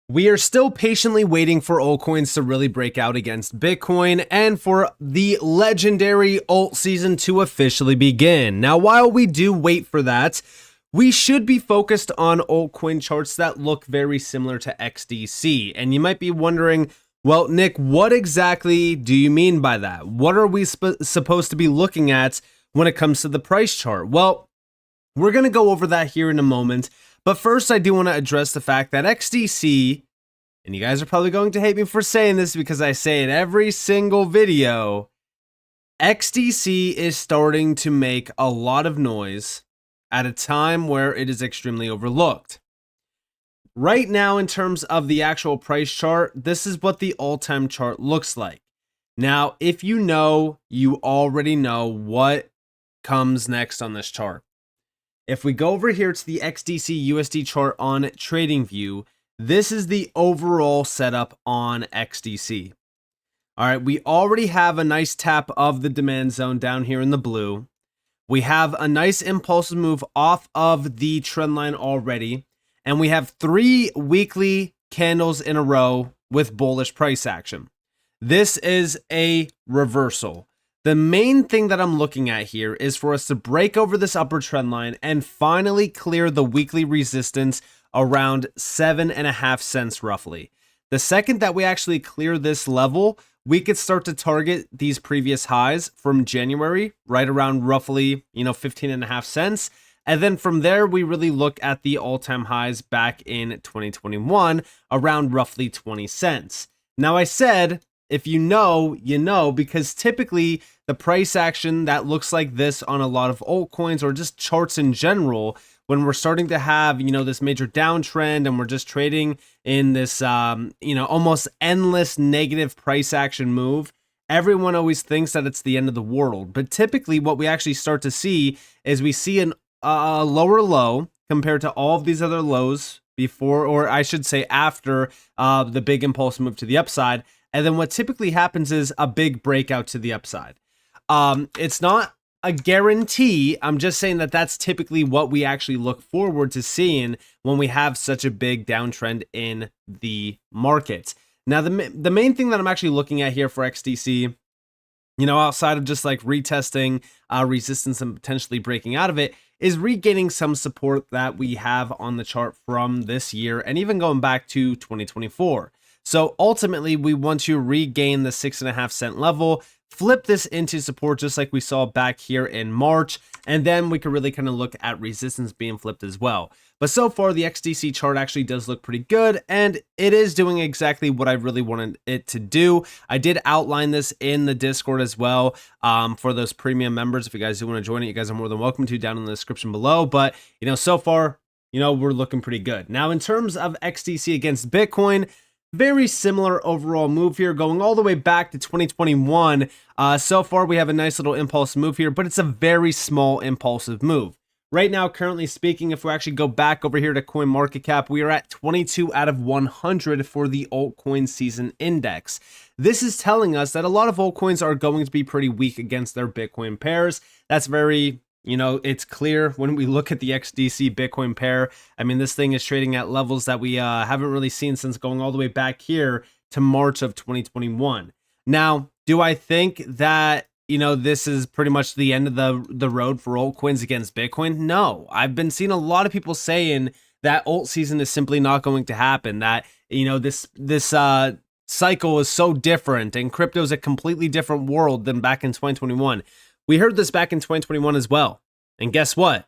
We are still patiently waiting for altcoins to really break out against Bitcoin and for the legendary alt season to officially begin. Now, while we do wait for that, we should be focused on altcoin charts that look very similar to XDC. And you might be wondering, well, Nick, what exactly do you mean by that? What are we supposed to be looking at when it comes to the price chart? Well, we're going to go over that here in a moment. But first, I do want to address the fact that XDC, and you guys are probably going to hate me for saying this because I say it every single video, XDC is starting to make a lot of noise at a time where it is extremely overlooked. Right now, in terms of the actual price chart, this is what the all-time chart looks like. Now, if you know, you already know what comes next on this chart. If we go over here to the XDC USD chart on TradingView, this is the overall setup on XDC. All right, we already have a nice tap of the demand zone down here in the blue. We have a nice impulsive move off of the trend line already, and we have 3 weekly candles in a row with bullish price action. This is a reversal. The main thing that I'm looking at here is for us to break over this upper trend line and finally clear the weekly resistance around 7.5 cents roughly. The second that we actually clear this level, we could start to target these previous highs from January, right around roughly, 15.5 cents. And then from there, we really look at the all-time highs back in 2021, around roughly 20 cents. Now I said, if you know, you know, because typically the price action that looks like this on a lot of altcoins or just charts in general, when we're starting to have, this major downtrend and we're just trading in this, almost endless negative price action move, everyone always thinks that it's the end of the world. But typically what we actually start to see is we see a lower low compared to all of these other lows before, or I should say after the big impulse move to the upside. And then what typically happens is a big breakout to the upside. It's not a guarantee. I'm just saying that that's typically what we actually look forward to seeing when we have such a big downtrend in the market. Now, the main thing that I'm actually looking at here for XDC, outside of just like retesting resistance and potentially breaking out of it, is regaining some support that we have on the chart from this year and even going back to 2024. So ultimately, we want to regain the 6.5 cent level, flip this into support just like we saw back here in March, and then we can really kind of look at resistance being flipped as well. But so far, the XDC chart actually does look pretty good, and it is doing exactly what I really wanted it to do. I did outline this in the Discord as well for those premium members. If you guys do want to join it, you guys are more than welcome to down in the description below. But, so far, we're looking pretty good. Now, in terms of XDC against Bitcoin, very similar overall move here, going all the way back to 2021. So far, we have a nice little impulse move here, but it's a very small impulsive move. Right now, currently speaking, if we actually go back over here to CoinMarketCap, we are at 22 out of 100 for the altcoin season index. This is telling us that a lot of altcoins are going to be pretty weak against their Bitcoin pairs. That's very... it's clear when we look at the XDC Bitcoin pair. I mean, this thing is trading at levels that we haven't really seen since going all the way back here to March of 2021. Now, do I think that, this is pretty much the end of the road for altcoins against Bitcoin? No, I've been seeing a lot of people saying that alt season is simply not going to happen, that, this cycle is so different and crypto is a completely different world than back in 2021. We heard this back in 2021 as well. And guess what?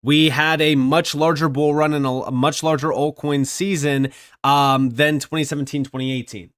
We had a much larger bull run and a much larger altcoin season than 2017, 2018.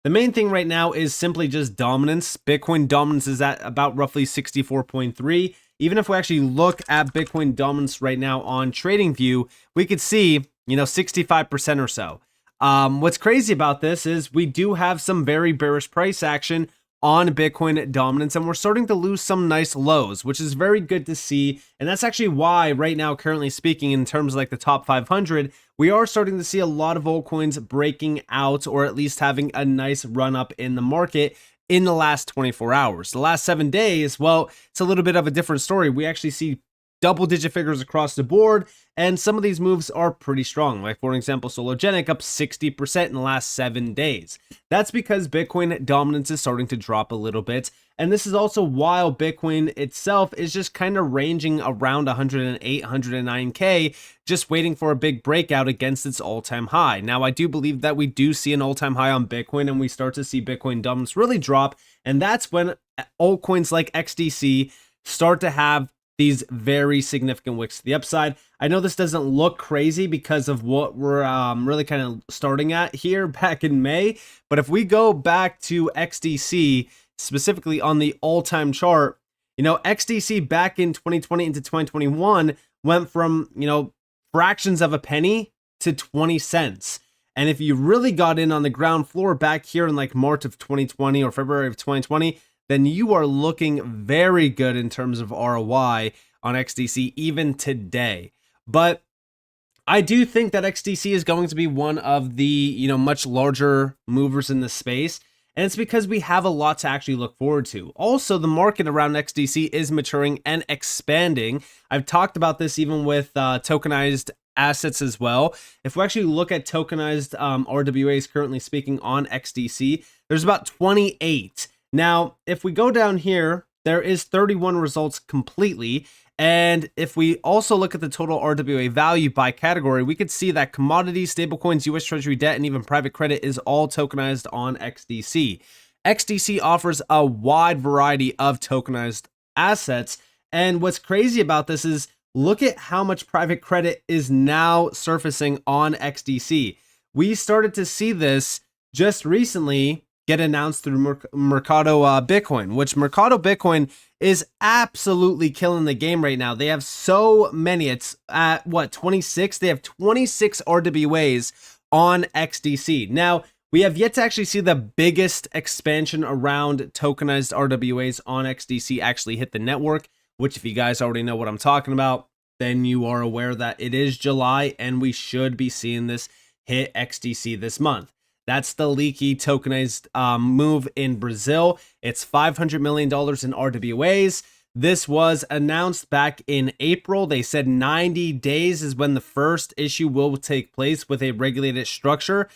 The main thing right now is simply just dominance. Bitcoin dominance is at about roughly 64.3. Even if we actually look at Bitcoin dominance right now on TradingView, we could see, 65% or so. What's crazy about this is we do have some very bearish price action on Bitcoin dominance, and we're starting to lose some nice lows, which is very good to see. And that's actually why right now, currently speaking, in terms of like the top 500, we are starting to see a lot of altcoins breaking out, or at least having a nice run up in the market in the last 24 hours. The last 7 days, well, it's a little bit of a different story. We actually see double-digit figures across the board, and some of these moves are pretty strong. Like, for example, Sologenic up 60% in the last 7 days. That's because Bitcoin dominance is starting to drop a little bit, and this is also while Bitcoin itself is just kind of ranging around 108, 109K, just waiting for a big breakout against its all-time high. Now, I do believe that we do see an all-time high on Bitcoin, and we start to see Bitcoin dominance really drop, and that's when altcoins like XDC start to have these very significant wicks to the upside. I know this doesn't look crazy because of what we're really kind of starting at here back in May, but if we go back to XDC, specifically on the all-time chart, you know, XDC back in 2020 into 2021 went from, you know, fractions of a penny to 20 cents. And if you really got in on the ground floor back here in like March of 2020 or February of 2020, then you are looking very good in terms of ROI on XDC even today. But I do think that XDC is going to be one of the, you know, much larger movers in the space. And it's because we have a lot to actually look forward to. Also, the market around XDC is maturing and expanding. I've talked about this even with tokenized assets as well. If we actually look at tokenized RWAs currently speaking on XDC, there's about 28. Now, if we go down here, there is 31 results completely. And if we also look at the total RWA value by category, we could see that commodities, stablecoins, US Treasury debt, and even private credit is all tokenized on XDC. XDC offers a wide variety of tokenized assets. And what's crazy about this is look at how much private credit is now surfacing on XDC. We started to see this just recently get announced through Mercado Bitcoin, which Mercado Bitcoin is absolutely killing the game right now. They have so many. It's at what, 26? They have 26 RWAs on XDC. Now, we have yet to actually see the biggest expansion around tokenized RWAs on XDC actually hit the network, which if you guys already know what I'm talking about, then you are aware that it is July and we should be seeing this hit XDC this month. That's the leaky tokenized move in Brazil. It's $500 million in RWAs. This was announced back in April. They said 90 days is when the first issue will take place with a regulated structure.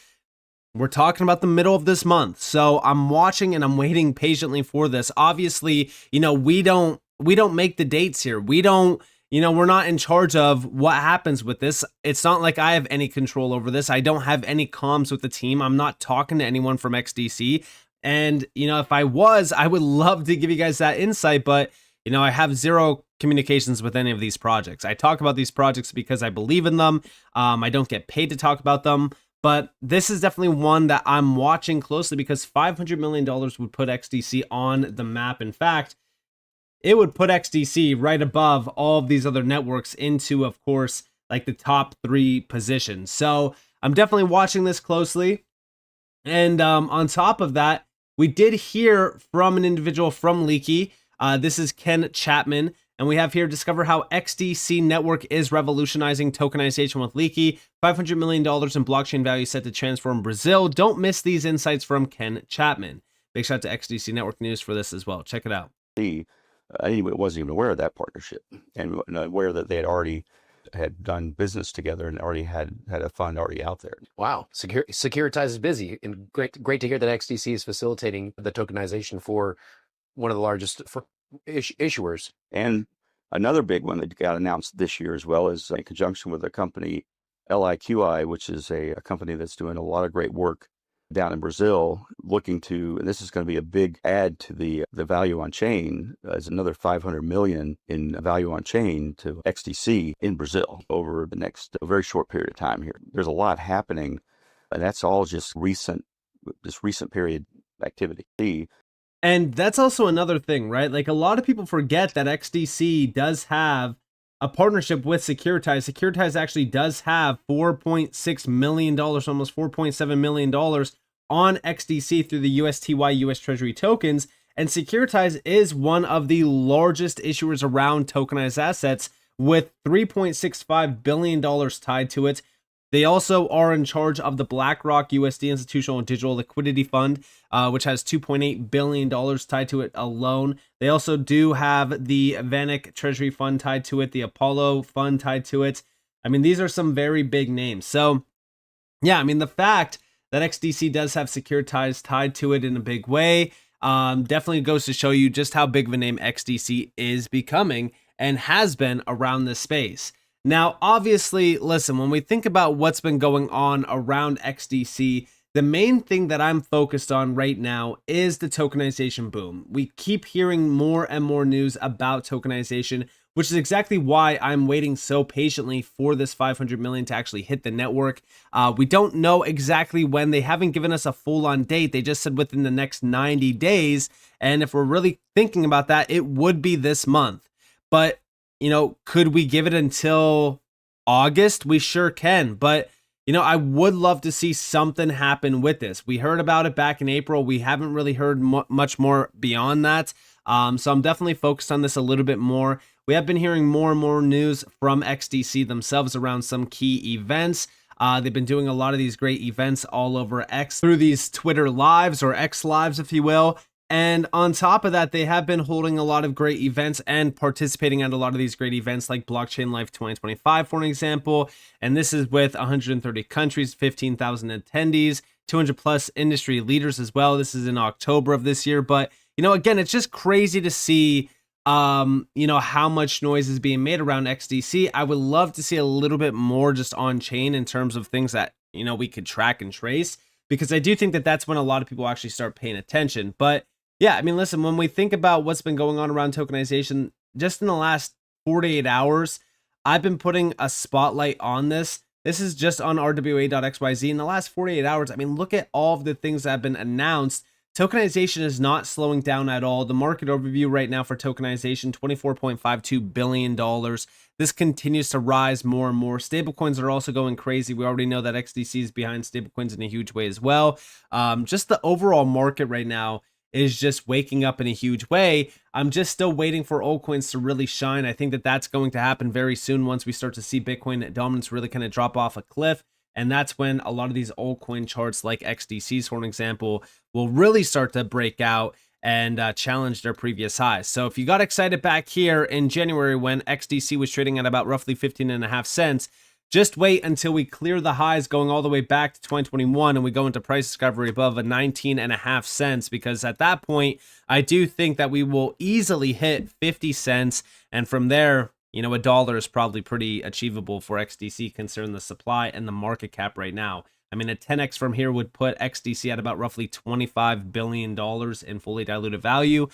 We're talking about the middle of this month. So I'm watching and I'm waiting patiently for this. Obviously, you know, we don't make the dates here. We don't, you know, we're not in charge of what happens with this. It's not like I have any control over this. I don't have any comms with the team. I'm not talking to anyone from XDC. And, you know, if I was, I would love to give you guys that insight, but, you know, I have zero communications with any of these projects. I talk about these projects because I believe in them. I don't get paid to talk about them, but this is definitely one that I'm watching closely because $500 million would put XDC on the map. In fact, it would put XDC right above all of these other networks into, of course, like the top 3 positions. So I'm definitely watching this closely. And on top of that, we did hear from an individual from Leaky. This is Ken Chapman. And we have here discover how XDC network is revolutionizing tokenization with Leaky. $500 million in blockchain value set to transfer in Brazil. Don't miss these insights from Ken Chapman. Big shout out to XDC Network News for this as well. Check it out. I wasn't even aware of that partnership and aware that they had done business together and already had a fund already out there. Wow. Securitize is busy, and great to hear that XDC is facilitating the tokenization for one of the largest issuers. And another big one that got announced this year as well is in conjunction with a company, LIQI, which is a company that's doing a lot of great work down in Brazil, looking to, and this is going to be a big add to the value on chain, is another 500 million in value on chain to XDC in Brazil over the next very short period of time here. There's a lot happening, and that's all just recent period activity. And that's also another thing, right? Like a lot of people forget that XDC does have a partnership with Securitize. Securitize actually does have $4.6 million, almost $4.7 million on XDC through the USTY US Treasury tokens. And Securitize is one of the largest issuers around tokenized assets with $3.65 billion tied to it. They also are in charge of the BlackRock USD Institutional and Digital Liquidity Fund, which has $2.8 billion tied to it alone. They also do have the Vanik Treasury Fund tied to it, the Apollo Fund tied to it. I mean, these are some very big names. So, yeah, I mean, the fact that XDC does have Securitize tied to it in a big way definitely goes to show you just how big of a name XDC is becoming and has been around this space. Now, obviously, listen, when we think about what's been going on around XDC, the main thing that I'm focused on right now is the tokenization boom. We keep hearing more and more news about tokenization, which is exactly why I'm waiting so patiently for this 500 million to actually hit the network. We don't know exactly when. They haven't given us a full-on date. They just said within the next 90 days. And if we're really thinking about that, it would be this month. But you know, could we give it until August? We sure can. But, you know, I would love to see something happen with this. We heard about it back in April. We haven't really heard much more beyond that. So I'm definitely focused on this a little bit more. We have been hearing more and more news from XDC themselves around some key events. They've been doing a lot of these great events all over X through these Twitter lives, or X lives, if you will. And on top of that, they have been holding a lot of great events and participating at a lot of these great events like Blockchain Life 2025, for an example. And this is with 130 countries, 15,000 attendees, 200 plus industry leaders as well. This is in October of this year. But, you know, again, it's just crazy to see, you know, how much noise is being made around XDC. I would love to see a little bit more just on chain in terms of things that, you know, we could track and trace, because I do think that that's when a lot of people actually start paying attention. But yeah, I mean, listen, when we think about what's been going on around tokenization, just in the last 48 hours, I've been putting a spotlight on this. This is just on rwa.xyz. In the last 48 hours, I mean, look at all of the things that have been announced. Tokenization is not slowing down at all. The market overview right now for tokenization, $24.52 billion. This continues to rise more and more. Stablecoins are also going crazy. We already know that XDC is behind stablecoins in a huge way as well. Just the overall market right now is just waking up in a huge way. I'm just still waiting for altcoins to really shine. I think that that's going to happen very soon once we start to see Bitcoin dominance really kind of drop off a cliff. And that's when a lot of these altcoin charts like XDC's, for an example, will really start to break out and challenge their previous highs. So if you got excited back here in January when XDC was trading at about roughly 15.5 cents, just wait until we clear the highs going all the way back to 2021 and we go into price discovery above a 19.5 cents, because at that point, I do think that we will easily hit 50 cents. And from there, you know, $1 is probably pretty achievable for XDC considering the supply and the market cap right now. I mean, a 10x from here would put XDC at about roughly $25 billion in fully diluted value.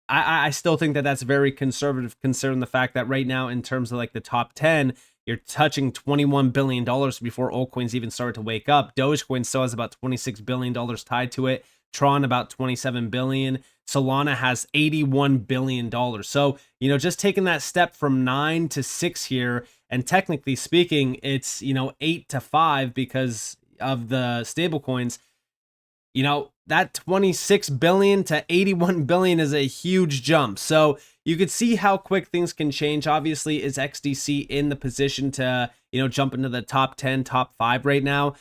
I still think that that's very conservative considering the fact that right now, in terms of like the top 10, you're touching $21 billion before altcoins even start to wake up. Dogecoin still has about $26 billion tied to it. Tron about $27 billion. Solana has $81 billion. So, you know, just taking that step from 9 to 6 here, and technically speaking, it's, you know, 8 to 5 because of the stable coins. You know, that 26 billion to 81 billion is a huge jump. So you could see how quick things can change. Obviously, is XDC in the position to, you know, jump into the top 10, top 5 right now?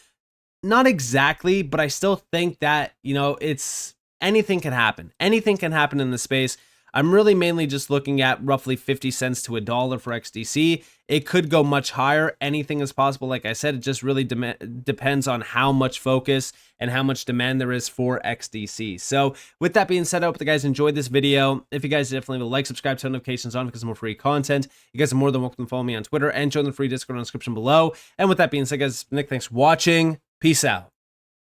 Not exactly, but I still think that, you know, it's anything can happen. Anything can happen in the space. I'm really mainly just looking at roughly 50 cents to $1 for XDC. It could go much higher. Anything is possible. Like I said, it just really depends on how much focus and how much demand there is for XDC. So with that being said, I hope you guys enjoyed this video. If you guys definitely leave a like, subscribe, turn notifications on because more free content. You guys are more than welcome to follow me on Twitter and join the free Discord in the description below. And with that being said, guys, Nick, thanks for watching. Peace out.